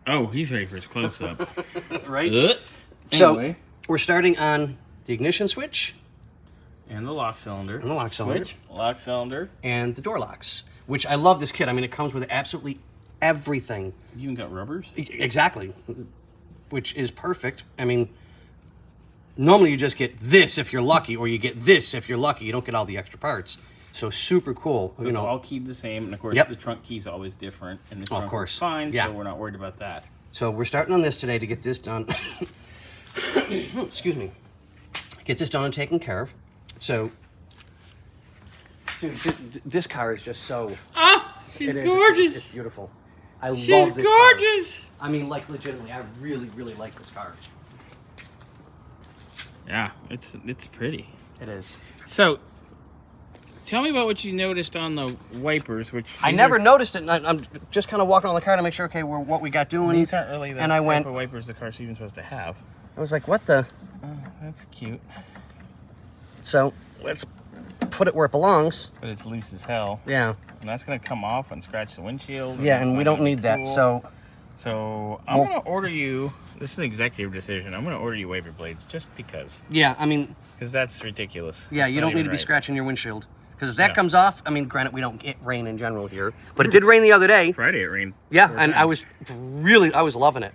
Oh, he's ready for his close-up. Right? Anyway. So, we're starting on the ignition switch. And the lock cylinder. And the lock cylinder. Switch, lock cylinder. And the door locks, which I love this kit. I mean, it comes with absolutely everything. You even got rubbers? Exactly. Which is perfect. I mean, normally you just get this if you're lucky, or you get this if you're lucky. You don't get all the extra parts. So super cool. So it's all keyed the same, and of course the trunk key is always different, and the trunk is fine, so we're not worried about that. So we're starting on this today to get this done. Excuse me. Get this done and taken care of. So, dude, this car is just so... Ah, she's gorgeous. It's beautiful. I love this car. She's gorgeous. I mean, like, legitimately, I really, really like this car. Yeah, it's pretty. It is. So, tell me about what you noticed on the wipers, which... I never noticed it, and I'm just kind of walking on the car to make sure, okay, what we got doing. These aren't really the type of wipers the car's even supposed to have. I was like, what the... Oh, that's cute. So, let's put it where it belongs. But it's loose as hell. Yeah. And that's going to come off and scratch the windshield. Yeah, and we don't need that, so... So, I'm going to order you... This is an executive decision. I'm going to order you wiper blades, just because. Yeah, I mean... Because that's ridiculous. Yeah, you don't need to be scratching your windshield. Because if that comes off, I mean, granted, we don't get rain in general here. But it did rain the other day. Friday it rained. Yeah, and I was loving it.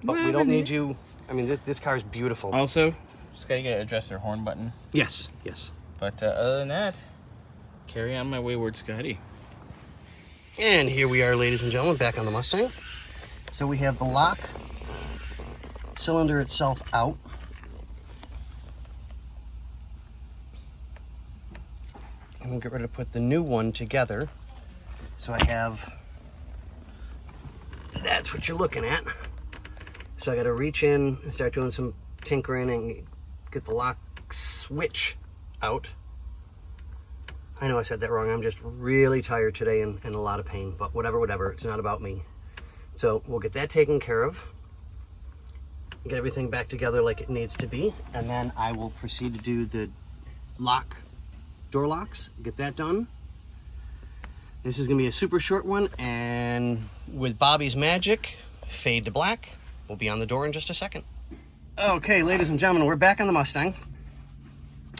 But we don't need you... I mean, this car is beautiful. Also, just gotta address their horn button. Yes, yes. But other than that, carry on my wayward Scotty. And here we are, ladies and gentlemen, back on the Mustang. So we have the lock cylinder itself out. And we'll get ready to put the new one together. So I have... That's what you're looking at. So I got to reach in and start doing some tinkering and get the lock switch out. I know I said that wrong. I'm just really tired today and in a lot of pain. But whatever. It's not about me. So we'll get that taken care of. Get everything back together like it needs to be. And then I will proceed to do the door locks. Get that done. This is going to be a super short one. And with Bobby's magic, fade to black. We'll be on the door in just a second. Okay, ladies and gentlemen, we're back on the Mustang.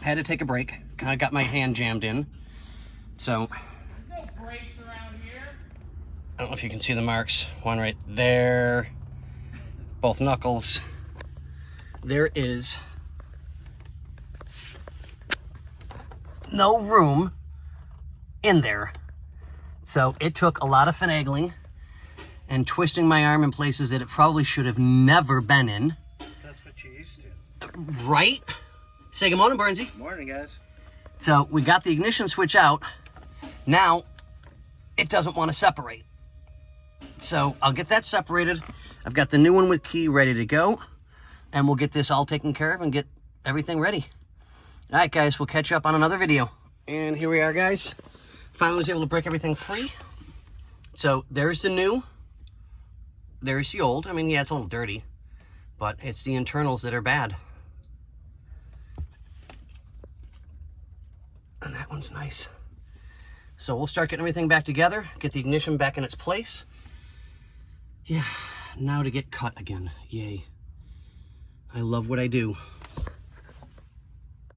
Had to take a break. Kind of got my hand jammed in. So, There's no brakes around here. I don't know if you can see the marks. One right there. Both knuckles. There is no room in there. So, it took a lot of finagling and twisting my arm in places that it probably should have never been in. That's what you used to. Right? Say good morning, Burnsy. Morning, guys. So we got the ignition switch out. Now, it doesn't want to separate. So I'll get that separated. I've got the new one with key ready to go. And we'll get this all taken care of and get everything ready. All right, guys, we'll catch up on another video. And here we are, guys. Finally was able to break everything free. So there's the new. There's the old. I mean, yeah, it's a little dirty, but it's the internals that are bad. And that one's nice. So we'll start getting everything back together, get the ignition back in its place. Yeah, now to get cut again. Yay. I love what I do.